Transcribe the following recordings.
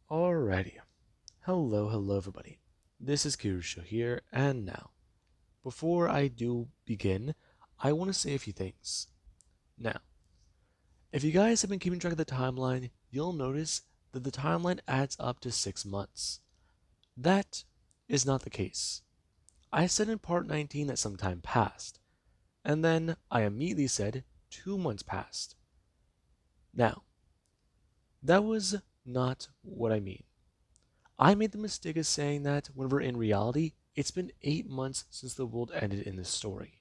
Alrighty. Hello everybody. This is Kirusho here, and now, before I do begin, I want to say a few things. Now, if you guys have been keeping track of the timeline, you'll notice that the timeline adds up to 6 months. That is not the case. I said in part 19 that some time passed, and then I immediately said 2 months passed. Now, that was not what I mean. I made the mistake of saying that whenever in reality, it's been 8 months since the world ended in this story.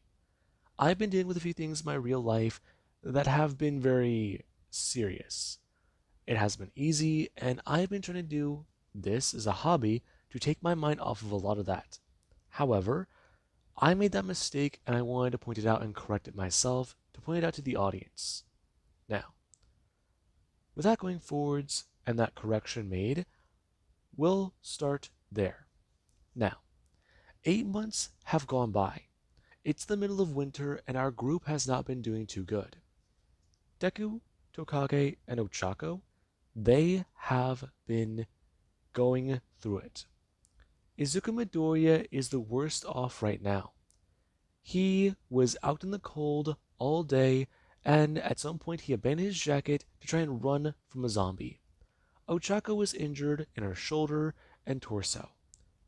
I've been dealing with a few things in my real life that have been very serious. It has been easy, and I've been trying to do this as a hobby to take my mind off of a lot of that. However, I made that mistake and I wanted to point it out and correct it myself to point it out to the audience. Now, with that going forwards and that correction made, we'll start there. Now, 8 months have gone by. It's the middle of winter and our group has not been doing too good. Deku, Tokage, and Ochako, they have been going through it. Izuku Midoriya is the worst off right now. He was out in the cold all day, and at some point he abandoned his jacket to try and run from a zombie. Ochako was injured in her shoulder and torso.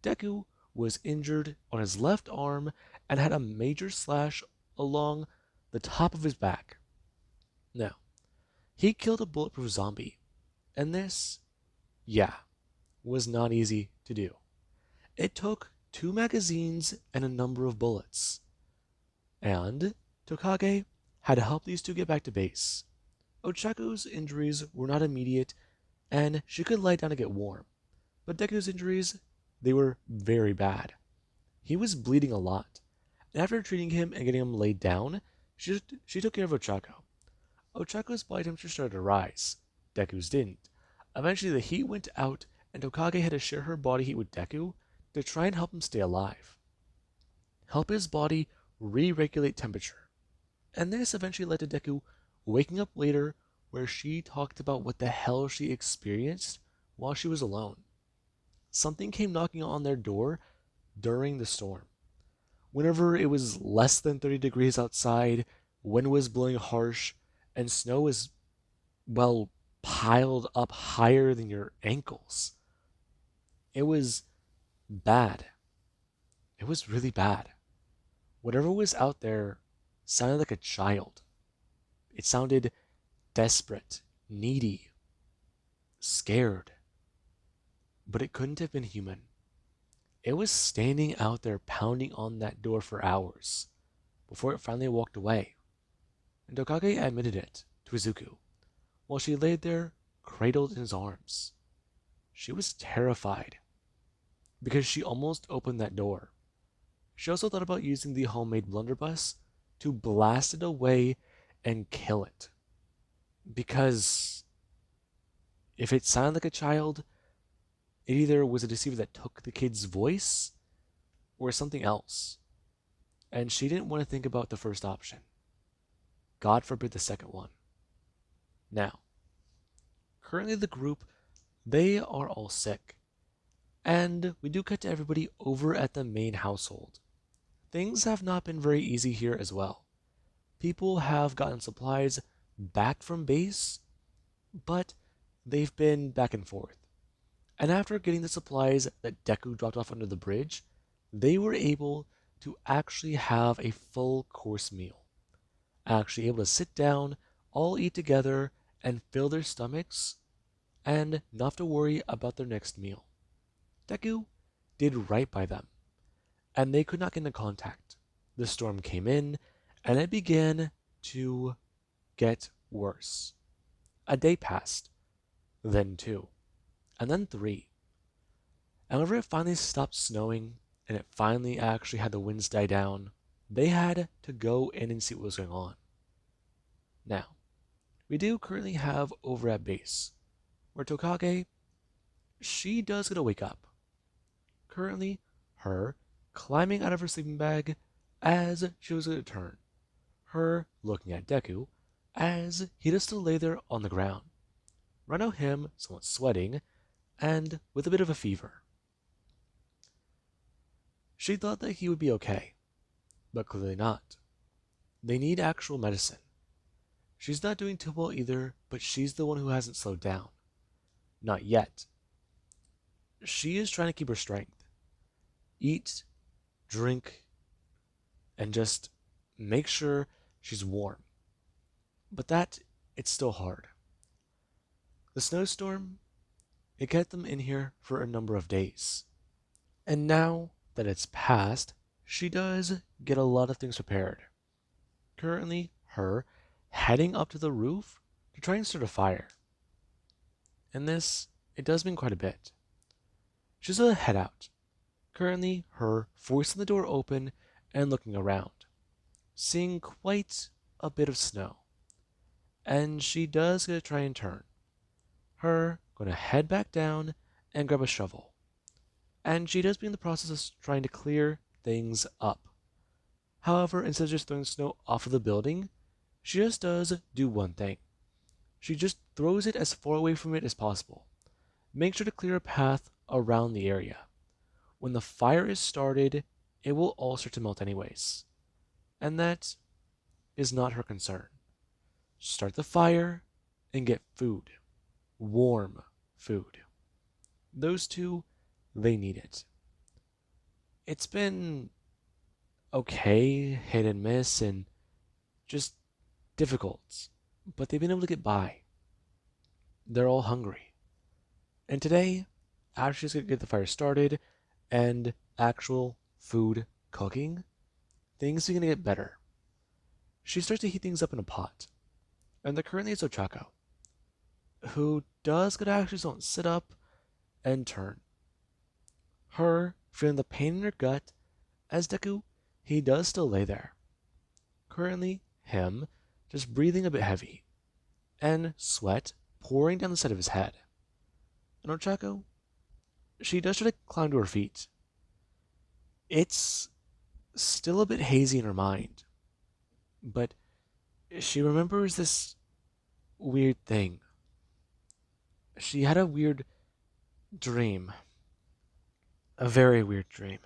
Deku was injured on his left arm and had a major slash along the top of his back. Now, he killed a bulletproof zombie, and this, yeah, was not easy to do. It took 2 magazines and a number of bullets. And Tokage had to help these two get back to base. Ochako's injuries were not immediate, and she could lie down to get warm. But Deku's injuries, they were very bad. He was bleeding a lot, and after treating him and getting him laid down, she took care of Ochako. Ochako's body temperature started to rise. Deku's didn't. Eventually the heat went out, and Tokage had to share her body heat with Deku to try and help him stay alive. Help his body re-regulate temperature. And this eventually led to Deku waking up later where she talked about what the hell she experienced while she was alone. Something came knocking on their door during the storm. Whenever it was less than 30 degrees outside, wind was blowing harsh, and snow was, well, piled up higher than your ankles. It was bad. It was really bad. Whatever was out there sounded like a child. It sounded desperate, needy, scared. But it couldn't have been human. It was standing out there pounding on that door for hours before it finally walked away. And Tokage admitted it to Izuku while she lay there cradled in his arms. She was terrified because she almost opened that door. She also thought about using the homemade blunderbuss to blast it away and kill it. Because if it sounded like a child, it either was a deceiver that took the kid's voice or something else. And she didn't want to think about the first option. God forbid the second one. Now, currently the group, they are all sick. And we do cut to everybody over at the main household. Things have not been very easy here as well. People have gotten supplies back from base, but they've been back and forth. And after getting the supplies that Deku dropped off under the bridge, they were able to actually have a full course meal. Actually able to sit down, all eat together, and fill their stomachs, and not have to worry about their next meal. Deku did right by them, and they could not get into contact. The storm came in, and it began to get worse. A day passed, then 2, and then 3. And whenever it finally stopped snowing, and it finally actually had the winds die down, they had to go in and see what was going on. Now, we do currently have over at base, where Tokage, she does get to wake up. Currently, her climbing out of her sleeping bag as she was going to turn. Her looking at Deku as he does still lay there on the ground. Reno him, somewhat sweating, and with a bit of a fever. She thought that he would be okay, but clearly not. They need actual medicine. She's not doing too well either, but she's the one who hasn't slowed down. Not yet. She is trying to keep her strength. Eat, drink, and just make sure she's warm. But it's still hard. The snowstorm, it kept them in here for a number of days. And now that it's passed, she does get a lot of things prepared. Currently, her heading up to the roof to try and start a fire. And this, it does mean quite a bit. She's a head out. Currently, her forcing the door open and looking around, seeing quite a bit of snow. And she does get to try and turn. Her going to head back down and grab a shovel. And she does begin the process of trying to clear things up. However, instead of just throwing snow off of the building, she just does do one thing. She just throws it as far away from it as possible. Make sure to clear a path around the area. When the fire is started, it will all start to melt anyways. And that is not her concern. Start the fire and get food. Warm food. Those two, they need it. It's been okay, hit and miss, and just difficult, but they've been able to get by. They're all hungry. And today, after she's going to get the fire started and actual food cooking, things are going to get better. She starts to heat things up in a pot, and there currently is Ochako, who does get to actually sit up and turn. Her feeling the pain in her gut, as Deku, he does still lay there. Currently, him just breathing a bit heavy, and sweat pouring down the side of his head. And Ochako, she does try to climb to her feet. It's still a bit hazy in her mind, but she remembers this weird thing. She had a weird dream. A very weird dream.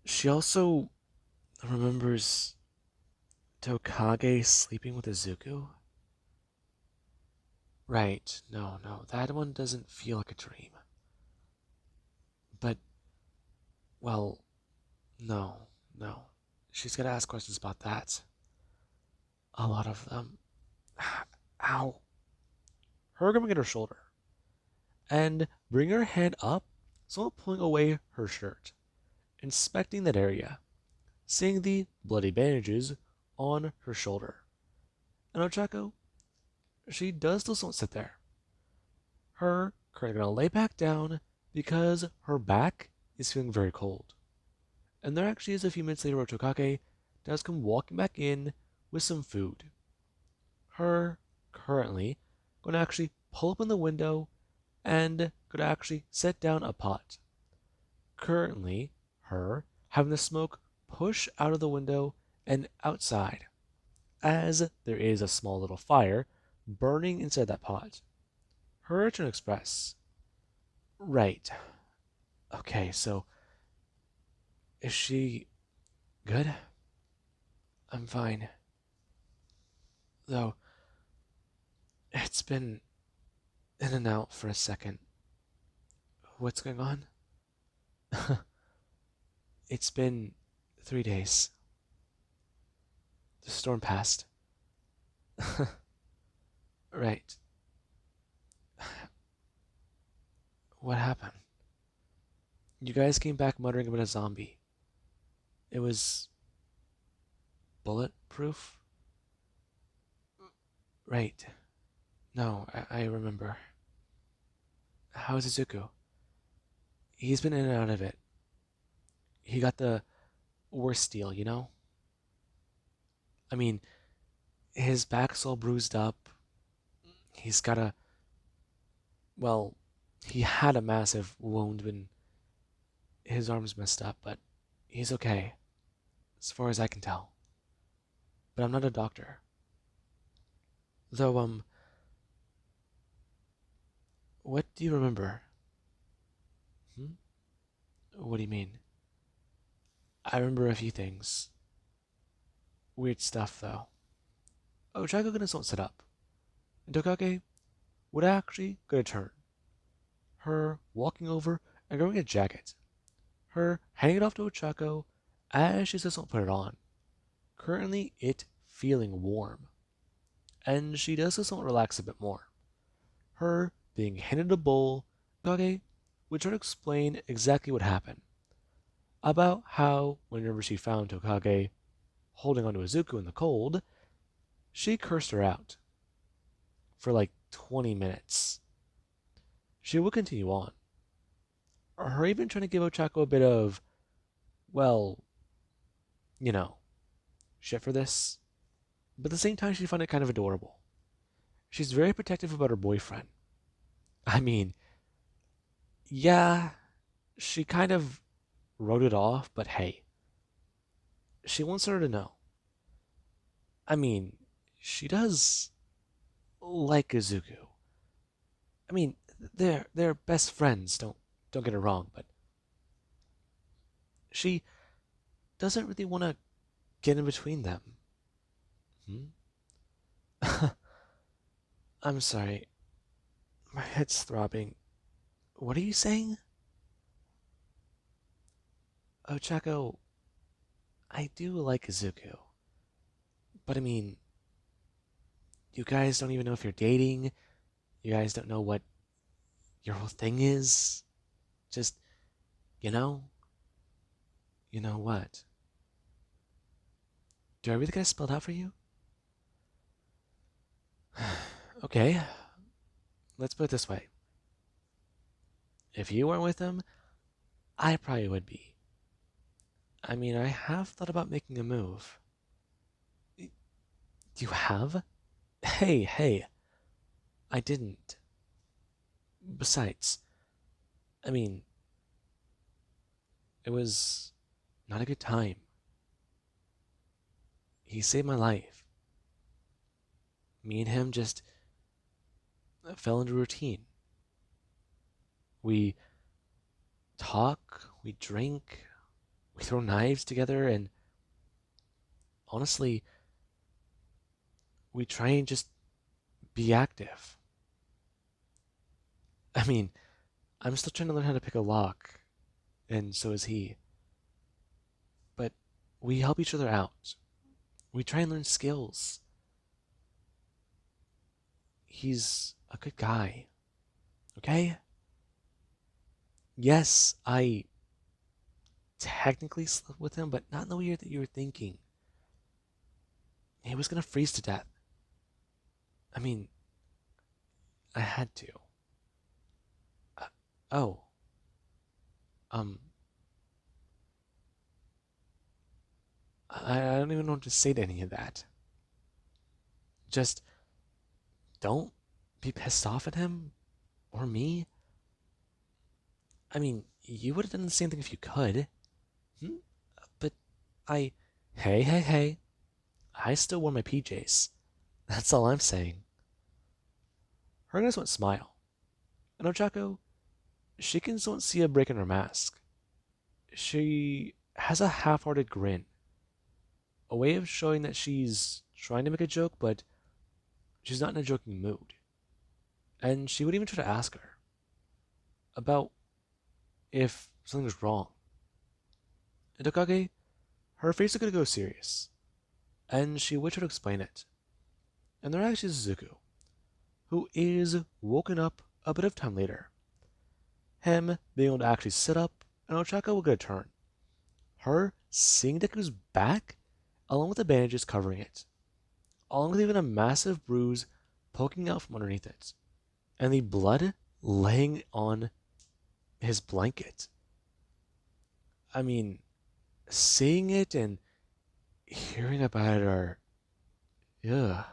She also remembers Tokage sleeping with Izuku. Right, no, that one doesn't feel like a dream. But, well, no. She's gotta ask questions about that. A lot of them. Ow. Her grabbing at her shoulder. And bring her hand up, somewhat pulling away her shirt. Inspecting that area. Seeing the bloody bandages on her shoulder. And Ochako, she does still sit there. Her currently gonna lay back down because her back is feeling very cold. And there actually is a few minutes later where Tokage does come walking back in with some food. Her currently going to actually pull open the window and could actually set down a pot. Currently, her having the smoke push out of the window and outside, as there is a small little fire burning inside that pot. Her turn to express. Right. Okay, so is she good? I'm fine. Though, it's been in and out for a second. What's going on? It's been 3 days. The storm passed. Right. What happened? You guys came back muttering about a zombie. It was bulletproof? Right. No, I remember. How's Izuku? He's been in and out of it. He got the worst deal, you know? I mean, his back's all bruised up. He's got a. Well, he had a massive wound when his arm's messed up, but he's okay, as far as I can tell. But I'm not a doctor. Though, What do you remember? Hmm? What do you mean? I remember a few things. Weird stuff, though. Ochako got his own set up, and Tokage would actually get a turn. Her walking over and grabbing a jacket. Her handing it off to Ochako as she says don't put it on. Currently, it feeling warm. And she does this to relax a bit more. Her being handed a bowl, Tokage would try to explain exactly what happened. About how, whenever she found Tokage holding onto Izuku in the cold, she cursed her out for like 20 minutes. She would continue on, her even trying to give Ochako a bit of, well, you know, shit for this. But at the same time, she found it kind of adorable. She's very protective about her boyfriend. I mean, yeah, she kind of wrote it off, but hey, she wants her to know. I mean, she does like Izuku. I mean, they're best friends. Don't get it wrong, but she doesn't really want to get in between them. Hmm? I'm sorry, my head's throbbing. What are you saying? Oh, Chaco, I do like Izuku, but I mean, you guys don't even know if you're dating. You guys don't know what your whole thing is. Just, you know, you know what? Do I really gotta spell it out for you? Okay, let's put it this way. If you weren't with him, I probably would be. I mean, I have thought about making a move. You have? Hey, I didn't. Besides, I mean, it was not a good time. He saved my life. Me and him just fell into routine. We talk, we drink, we throw knives together, and honestly, we try and just be active. I mean, I'm still trying to learn how to pick a lock, and so is he. But we help each other out. We try and learn skills. He's a good guy, okay? Yes, I technically slept with him, but not in the way that you were thinking. He was gonna freeze to death. I mean, I had to. Uh, oh, um, I don't even know what to say to any of that. Just don't be pissed off at him or me. I mean, you would have done the same thing if you could. Hmm? But I. Hey. I still wore my PJs. That's all I'm saying. Her eyes won't smile. And Ochako, she can still see a break in her mask. She has a half hearted grin, a way of showing that she's trying to make a joke, but she's not in a joking mood. And she would even try to ask her about if something's wrong. And Tokage, her face is going to go serious, and she would try to explain it. And there actually is Zuko, who is woken up a bit of time later. Him being able to actually sit up, and Ochako will get a turn. Her seeing Deku's back, along with the bandages covering it, along with even a massive bruise poking out from underneath it, and the blood laying on his blanket. I mean, seeing it and hearing about it are, ugh.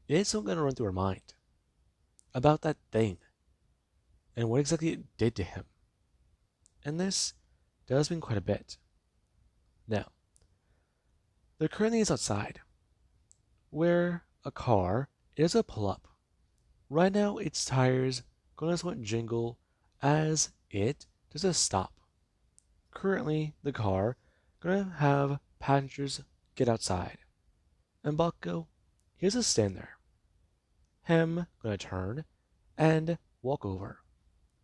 It's still gonna run through her mind about that thing and what exactly it did to him. And this does mean quite a bit. Now, there currently is outside, where a car is a pull up. Right now, its tires gonna somewhat jingle as it does a stop. Currently, the car gonna have passengers get outside. And Bakugo, he doesn't stand there. Him gonna turn and walk over,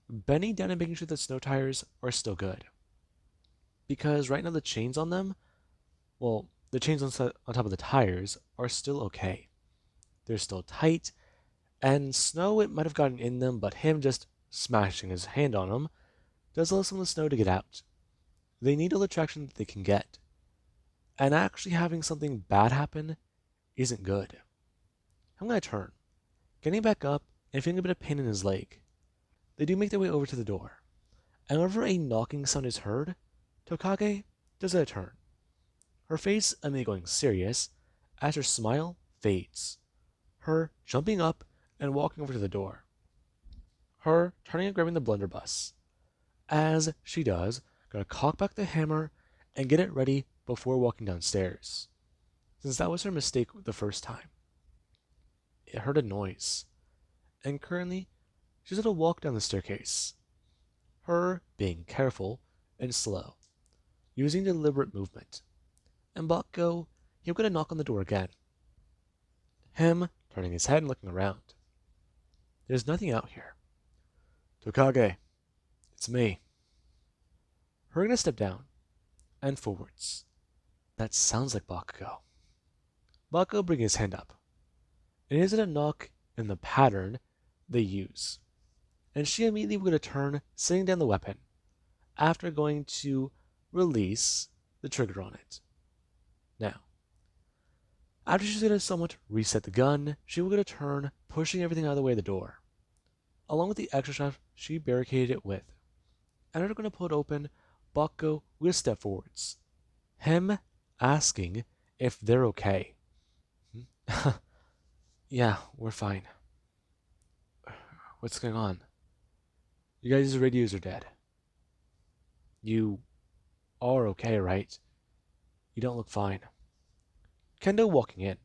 bending down and making sure the snow tires are still good. Because right now the chains on them, well, the chains on top of the tires are still okay. They're still tight, and snow it might have gotten in them, but him just smashing his hand on them does allow some of the snow to get out. They need all the traction that they can get, and actually having something bad happen isn't good. I'm gonna turn, getting back up and feeling a bit of pain in his leg. They do make their way over to the door, and whenever a knocking sound is heard, Tokage does a turn, her face immediately going serious as her smile fades, her jumping up and walking over to the door, her turning and grabbing the blunderbuss. As she does, gonna cock back the hammer and get it ready before walking downstairs, since that was her mistake the first time. It heard a noise, and currently she's gonna walk down the staircase, her being careful and slow, using deliberate movement. And Bakugo, he'll get a knock on the door again. Him turning his head and looking around. There's nothing out here. Tokage, it's me. Her gonna step down and forwards. That sounds like Bakugo. Bakugo bring his hand up. It isn't a knock in the pattern they use. And she immediately will get a turn, setting down the weapon, after going to release the trigger on it. Now, after she's going to somewhat reset the gun, she will get a turn, pushing everything out of the way of the door, along with the extra shaft she barricaded it with. And after going to pull it open, Bakugo will step forwards, him asking if they're okay. Yeah, we're fine. What's going on? You guys' radios are dead. You are okay, right? You don't look fine. Kendo walking in.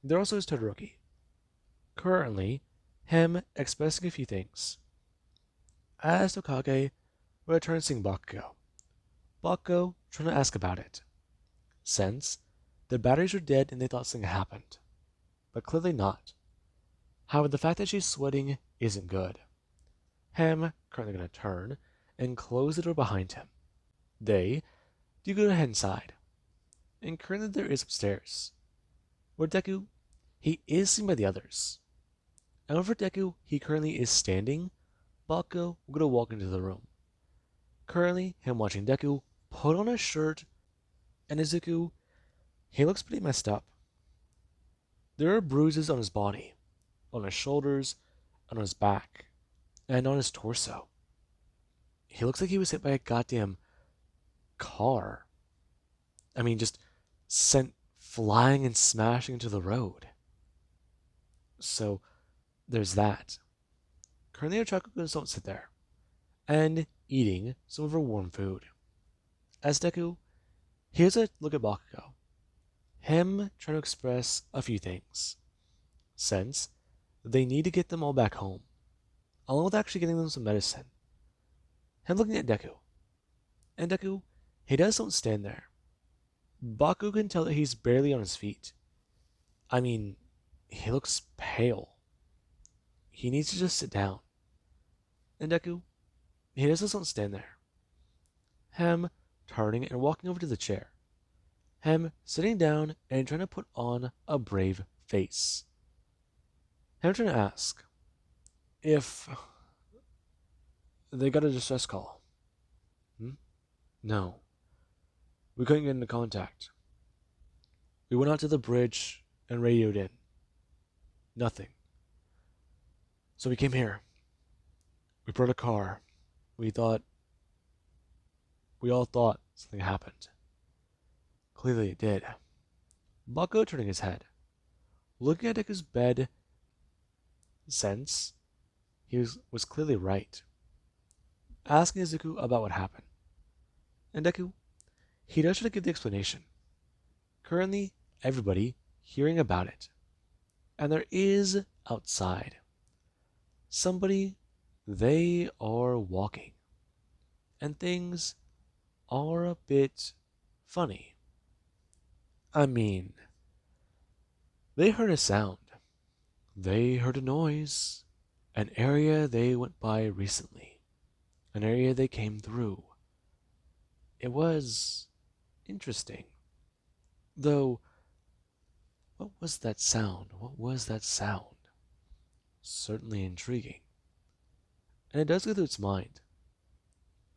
There also is Todoroki. Currently, him expressing a few things. As Tokage returns seeing Bakugo. Bakugo trying to ask about it, since the batteries were dead and they thought something happened. But clearly not. However, the fact that she's sweating isn't good. Him currently going to turn and close the door behind him. They do go ahead inside. And currently there is upstairs, where Deku, he is seen by the others. And over Deku, he currently is standing. Bakugo will go to walk into the room. Currently, him watching Deku put on a shirt, and Izuku, he looks pretty messed up. There are bruises on his body, on his shoulders, and on his back, and on his torso. He looks like he was hit by a goddamn car. I mean, just sent flying and smashing into the road. So, there's that. Currently, our chocolate don't sit there, and eating some of her warm food. As Deku, here's a look at Bakugo. Him trying to express a few things, since they need to get them all back home, along with actually getting them some medicine. Him looking at Deku, and Deku, he don't stand there. Baku can tell that he's barely on his feet. I mean, he looks pale. He needs to just sit down. And Deku, he just don't stand there. Him turning and walking over to the chair. Him sitting down and trying to put on a brave face. Him trying to ask if they got a distress call. No. We couldn't get into contact. We went out to the bridge and radioed in. Nothing. So we came here. We brought a car. We all thought something happened. Clearly it did. Bakugo turning his head, looking at Deku's bed, since he was clearly right, asking Izuku about what happened. And Deku, he does try to give the explanation. Currently, everybody hearing about it. And there is outside somebody, they are walking, and things are a bit funny. I mean, they heard a sound, they heard a noise, an area they went by recently, an area they came through. It was interesting. Though, what was that sound? What was that sound? Certainly intriguing. And it does go through its mind.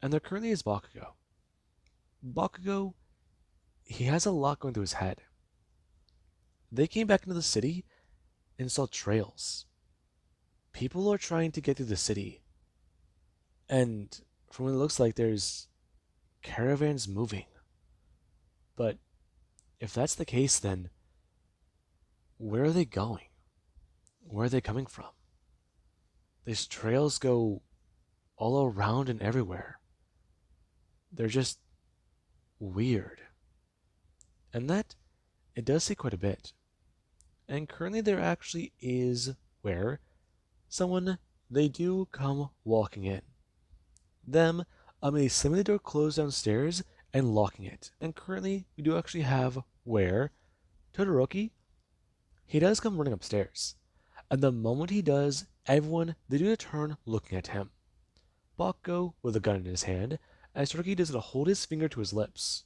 And there currently is Bakugo. Bakugo, he has a lot going through his head. They came back into the city and saw trails. People are trying to get through the city. And from what it looks like, there's caravans moving. But if that's the case, then where are they going? Where are they coming from? These trails go all around and everywhere. They're just weird. And that, it does say quite a bit. And currently there actually is where someone, they do come walking in. Them, they slamming the door closed downstairs and locking it. And currently we do actually have where Todoroki, he does come running upstairs. And the moment he does, everyone, they do a turn looking at him. Bakugo with a gun in his hand, as Todoroki does to hold his finger to his lips.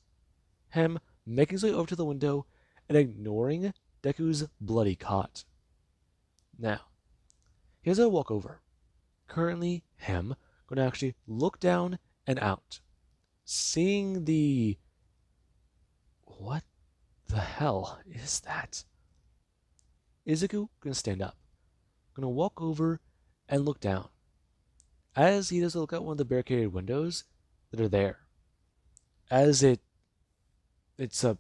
Him making his way over to the window and ignoring Deku's bloody cot. Now, he has to walk over. Currently, him going to actually look down and out. Seeing the... What the hell is that? Izuku going to stand up. Going to walk over and look down. As he does look out one of the barricaded windows that are there. As it's a...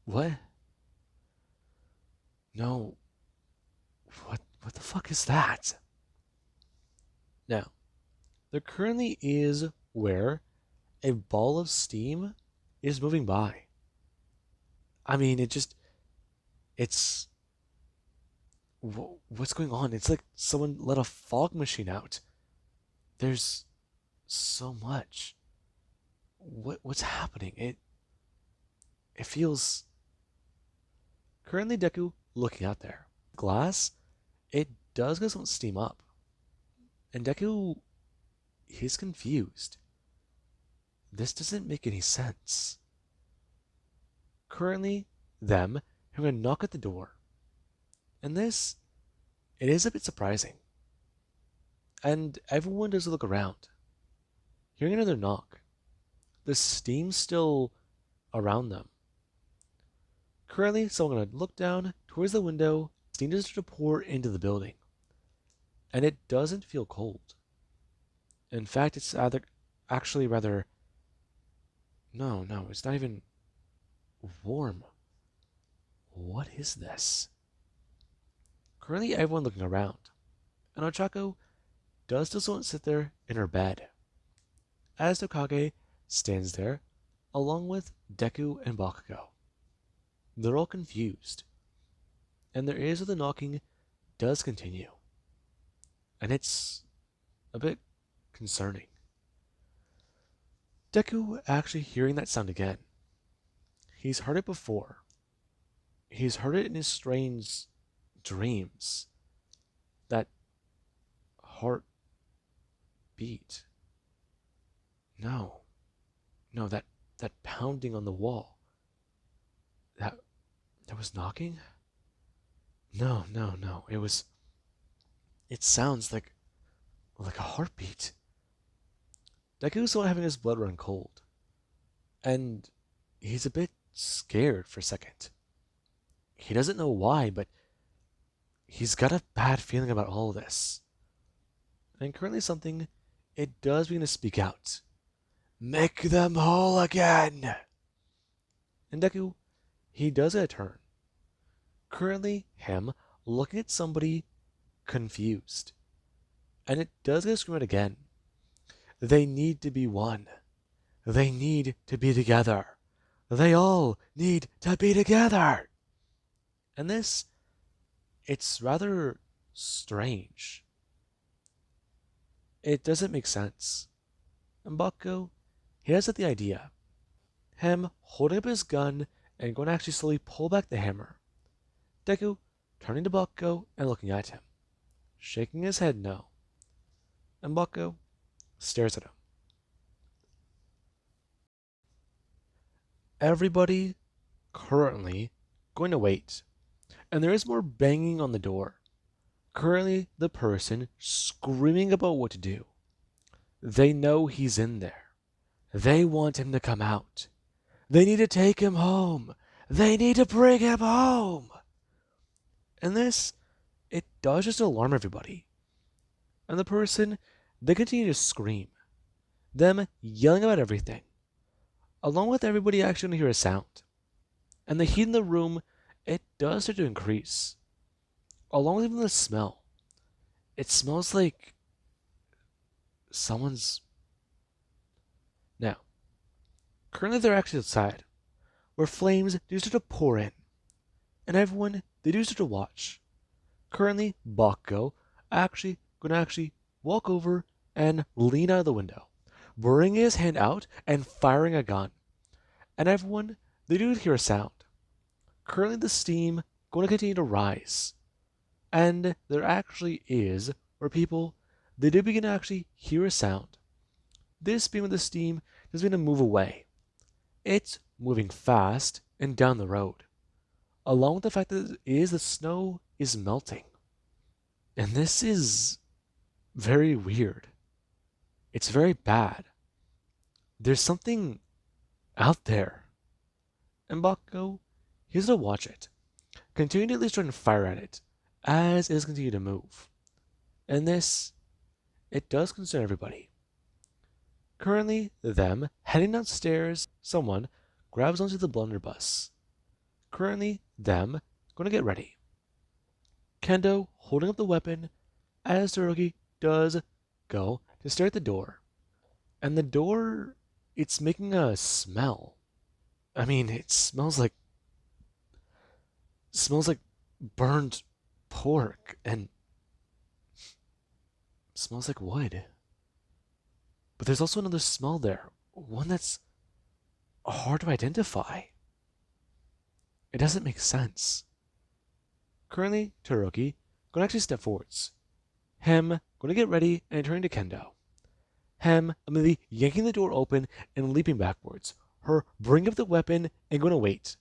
What? No. What the fuck is that? Now, there currently is where a ball of steam is moving by. I mean, it's... What's going on? It's like someone let a fog machine out. There's so much. What's happening? It feels... Currently Deku looking out there. Glass, it does get some steam up. And Deku, he's confused. This doesn't make any sense. Currently, them having a knock at the door. And this, it is a bit surprising. And everyone does look around. Hearing another knock. The steam's still around them. Currently, someone going to look down towards the window. Steam does start to pour into the building. And it doesn't feel cold. In fact, it's actually rather... No, it's not even warm. What is this? Currently, everyone looking around. And Ochako does just want to sit there in her bed. As Tokage stands there, along with Deku and Bakugo. They're all confused. And their ears of the knocking does continue. And it's a bit concerning. Deku actually hearing that sound again. He's heard it before. He's heard it in his strange dreams. That heart beat. No, that pounding on the wall. That was knocking? No. It sounds like a heartbeat. Deku's not having his blood run cold. And he's a bit scared for a second. He doesn't know why, but he's got a bad feeling about all of this. And currently something, it does begin to speak out. Make them whole again! And Deku, he does a turn. Currently, him looking at somebody confused. And it does get screamed again. They need to be one. They need to be together. They all need to be together. And this, It's rather strange. It doesn't make sense. And Bakugo, he has the idea. Him holding up his gun and going to actually slowly pull back the hammer. Deku turning to Bakugo and looking at him, shaking his head no. And Bakugo stares at him. Everybody currently going to wait. And there is more banging on the door. Currently, the person screaming about what to do. They know he's in there. They want him to come out. They need to take him home. They need to bring him home. And this, it does just alarm everybody. And the person, they continue to scream. Them yelling about everything. Along with everybody actually going to hear a sound. And the heat in the room, it does start to increase. Along with even the smell. It smells like someone's... Now, currently they're actually outside, where flames do start to pour in. And everyone, they do start to watch. Currently, Bakugo actually gonna walk over and lean out of the window, bringing his hand out and firing a gun. And everyone, they do hear a sound. Currently, the steam going to continue to rise. And there actually is, where people, they do begin to actually hear a sound. This beam of the steam is going to move away. It's moving fast and down the road, along with the fact that the snow is melting. And this is very weird. It's very bad. There's something out there. And Bakugo, he's to watch it, continuing to at least try and fire at it as it continues to move. And this, it does concern everybody. Currently, them heading downstairs, someone grabs onto the blunderbuss. Currently, them going to get ready. Kendo holding up the weapon as Todoroki does go to stare at the door. And the door, it's making a smell. I mean, it smells like burned pork and smells like wood. But there's also another smell there, one that's hard to identify. It doesn't make sense. Currently, Todoroki going to actually step forwards. Him going to get ready and turning to Kendo. Him immediately yanking the door open and leaping backwards. Her bringing up the weapon and going to wait.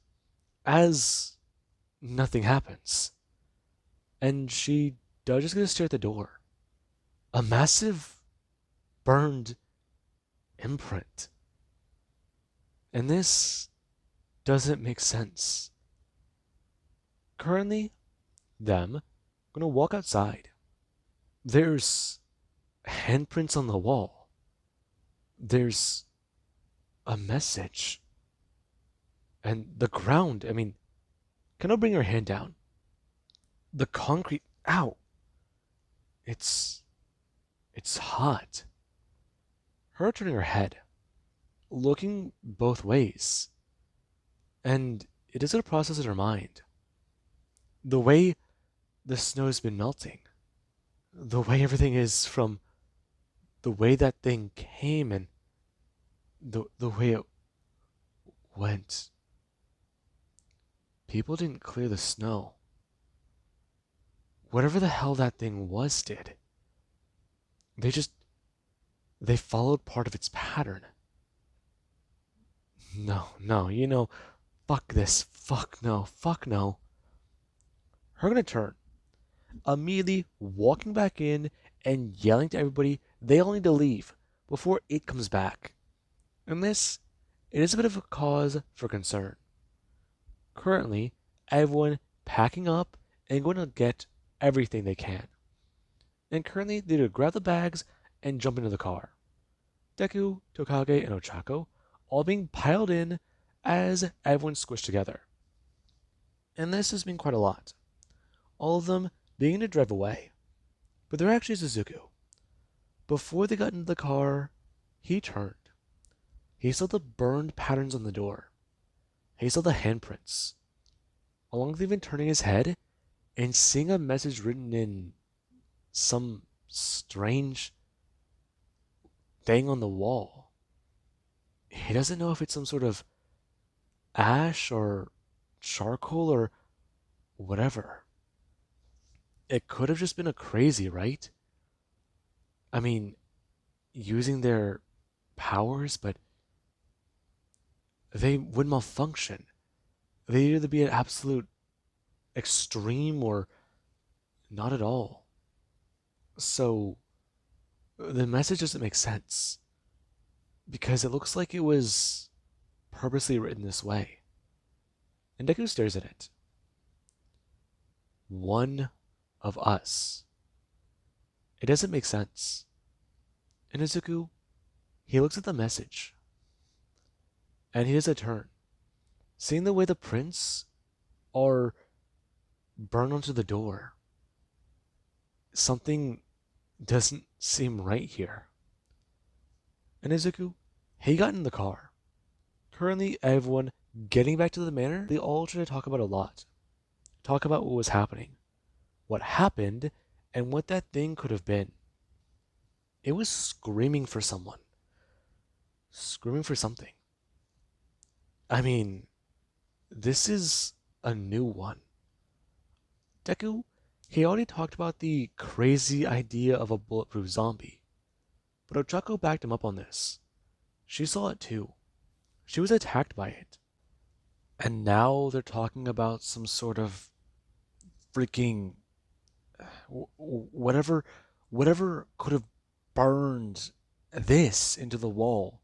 As nothing happens. And she does just going to stare at the door. A massive burned imprint. And this doesn't make sense. Currently, them gonna walk outside. There's handprints on the wall. There's a message. And the ground, I mean, can I bring her hand down? The concrete, ow. It's hot. Her turning her head, looking both ways. And it is a process in her mind. The way the snow's been melting. The way everything is from the way that thing came and the way it went. People didn't clear the snow. Whatever the hell that thing was did. They followed part of its pattern. No, fuck this, fuck no. Her gonna turn, immediately walking back in and yelling to everybody they all need to leave before it comes back. And this, it is a bit of a cause for concern. Currently, everyone packing up and going to get everything they can. And currently, they do grab the bags and jump into the car. Deku, Tokage, and Ochako all being piled in as everyone's squished together. And this has been quite a lot. All of them beginning to drive away. But there actually is Izuku. Before they got into the car, he turned. He saw the burned patterns on the door. He saw the handprints. Along with even turning his head, and seeing a message written in some strange thing on the wall. He doesn't know if it's some sort of ash or charcoal or whatever. It could have just been a crazy, right? I mean, using their powers, but they would malfunction. They'd either be at absolute extreme or not at all. So the message doesn't make sense because it looks like it was purposely written this way. And Deku stares at it. One of us. It doesn't make sense. And Izuku, he looks at the message and he does a turn. Seeing the way the prints are burned onto the door, something doesn't seem right here. And Izuku, he got in the car. Currently, everyone getting back to the manor, they all try to talk about a lot. Talk about what was happening, what happened, and what that thing could have been. It was screaming for someone, screaming for something. I mean, this is a new one. Deku, he already talked about the crazy idea of a bulletproof zombie, but Ochako backed him up on this. She saw it too. She was attacked by it. And now they're talking about some sort of freaking whatever whatever could have burned this into the wall.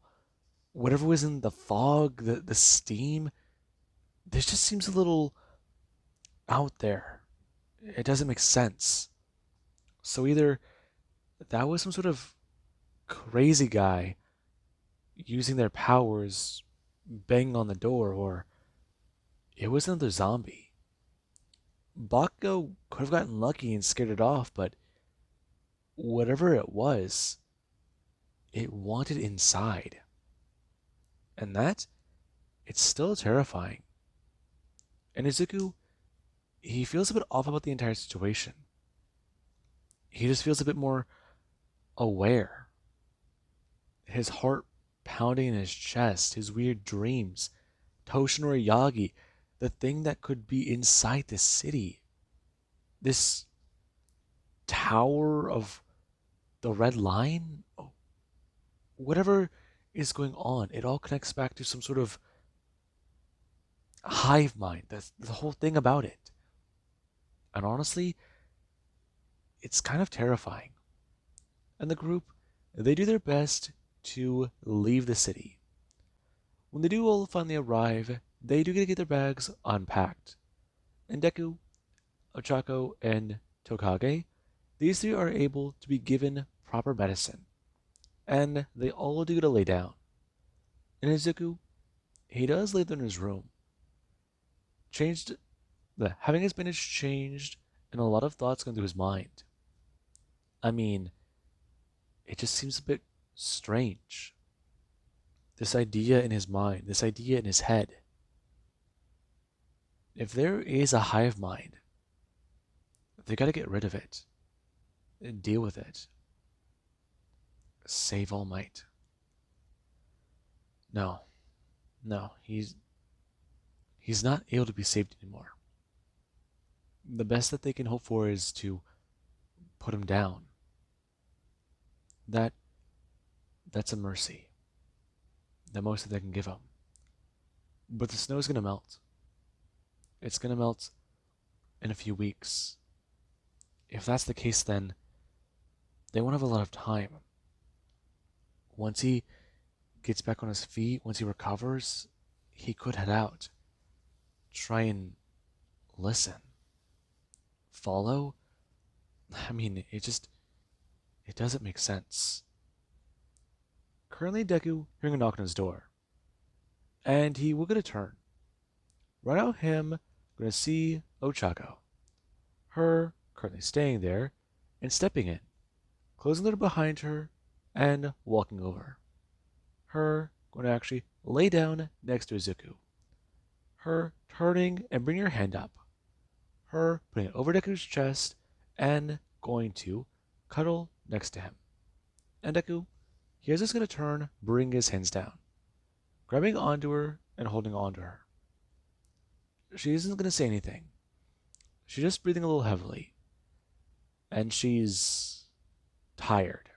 Whatever was in the fog, the steam, this just seems a little out there. It doesn't make sense. So either that was some sort of crazy guy using their powers banging on the door, or it was another zombie. Bakugo could have gotten lucky and scared it off, but whatever it was, it wanted inside. And that, it's still terrifying. And Izuku, he feels a bit off about the entire situation. He just feels a bit more aware. His heart pounding in his chest, his weird dreams, Toshinori Yagi, the thing that could be inside this city. This tower of the red line? Oh, whatever is going on, it all connects back to some sort of hive mind. That's the whole thing about it. And honestly, it's kind of terrifying. And the group, they do their best to leave the city. When they do all finally arrive, they do get their bags unpacked. And Deku, Ochako, and Tokage, these three are able to be given proper medicine. And they all do get to lay down. And Izuku, he does lay there in his room. Having his bandage changed, and a lot of thoughts going through his mind. I mean, it just seems a bit strange. This idea in his mind, this idea in his head. If there is a hive mind, they gotta get rid of it. And deal with it. Save All Might. No. No, he's not able to be saved anymore. The best that they can hope for is to put him down. That's a mercy. The most that they can give him. But the snow is gonna melt. It's gonna melt in a few weeks. If that's the case, then they won't have a lot of time. Once he gets back on his feet, once he recovers, he could head out. Try and listen. Follow? I mean, it doesn't make sense. Currently, Deku hearing a knock on his door. And he will get a turn. Right out him, gonna see Ochako. Her currently staying there and stepping in, closing the door behind her and walking over. Her going to actually lay down next to Izuku. Her turning and bringing her hand up. her putting it over Deku's chest and going to cuddle next to him. And Deku, he is just going to turn, bring his hands down, grabbing onto her and holding onto her. She isn't going to say anything. She's just breathing a little heavily. And she's tired.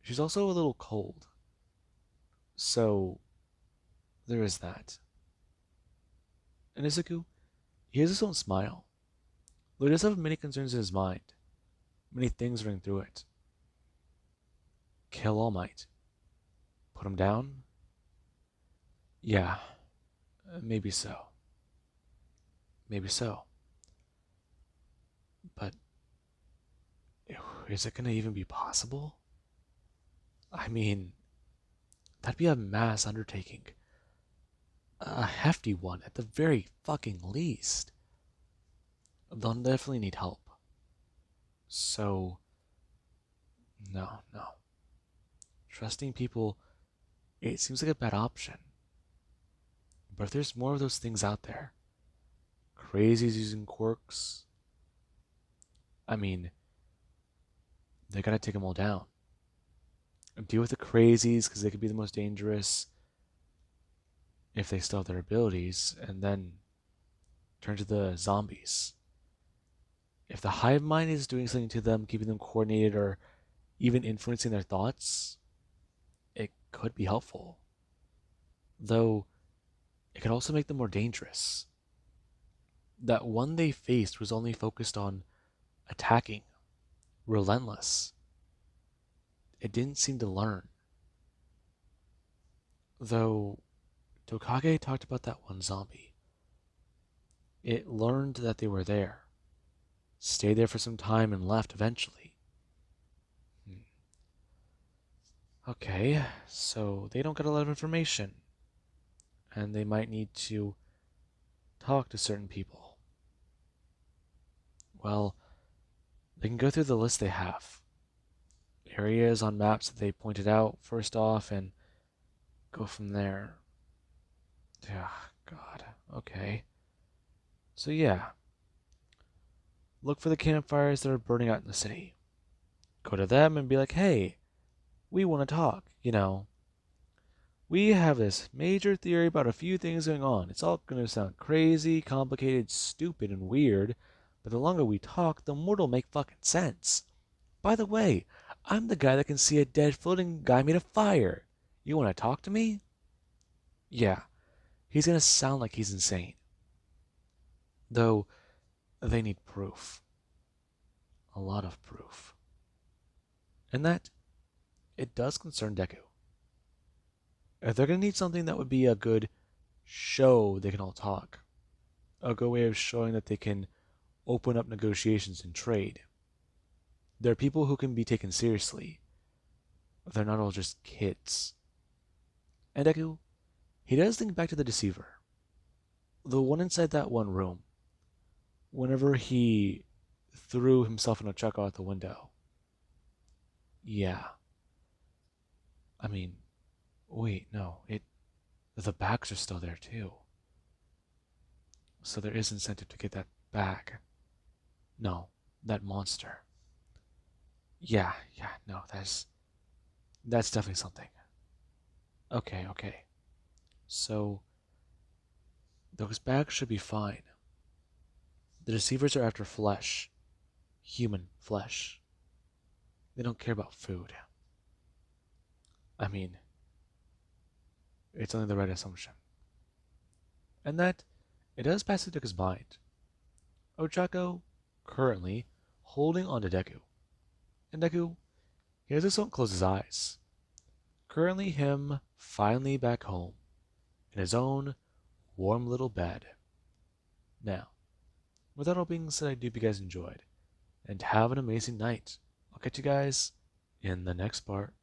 She's also a little cold. So, there is that. And Izuku, he has his own smile. Though he does have many concerns in his mind. Many things running through it. Kill All Might. Put him down? Yeah, maybe so. Maybe so. But is it going to even be possible? I mean, that'd be a mass undertaking. A hefty one at the very fucking least. They'll definitely need help. So, no. Trusting people, it seems like a bad option. But if there's more of those things out there, crazies using quirks, I mean, they gotta take them all down. Deal with the crazies because they could be the most dangerous if they still have their abilities, and then turn to the zombies. If the hive mind is doing something to them, keeping them coordinated, or even influencing their thoughts, it could be helpful. Though, it could also make them more dangerous. That one they faced was only focused on attacking, relentless. It didn't seem to learn. Though, Tokage talked about that one zombie. It learned that they were there, stayed there for some time, and left eventually. Okay, so they don't get a lot of information, and they might need to talk to certain people. Well, they can go through the list they have. Areas on maps that they pointed out first off, and go from there. Yeah, God, okay. So yeah, look for the campfires that are burning out in the city. Go to them and be like, hey, we want to talk, We have this major theory about a few things going on. It's all going to sound crazy, complicated, stupid, and weird, but the longer we talk, the more it'll make fucking sense. By the way, I'm the guy that can see a dead floating guy made of fire. You want to talk to me? Yeah, he's going to sound like he's insane. Though, they need proof. A lot of proof. And that, it does concern Deku. If they're going to need something that would be a good show they can all talk, a good way of showing that they can open up negotiations and trade. They're people who can be taken seriously. They're not all just kids. And Deku, he does think back to the Deceiver. The one inside that one room. Whenever he threw himself in a truck out the window. Yeah. I mean, wait, no, the bags are still there too. So there is incentive to get that bag. No, that monster. Yeah, no, that's definitely something. Okay. So those bags should be fine. The deceivers are after flesh. Human flesh. They don't care about food. I mean, it's only the right assumption. And that, it does pass through Deku's mind. Ochako, currently, holding on to Deku. And Deku, he just won't close his eyes. Currently him, finally back home, in his own warm little bed. Now, with that all being said, I do hope you guys enjoyed, and have an amazing night. I'll catch you guys in the next part.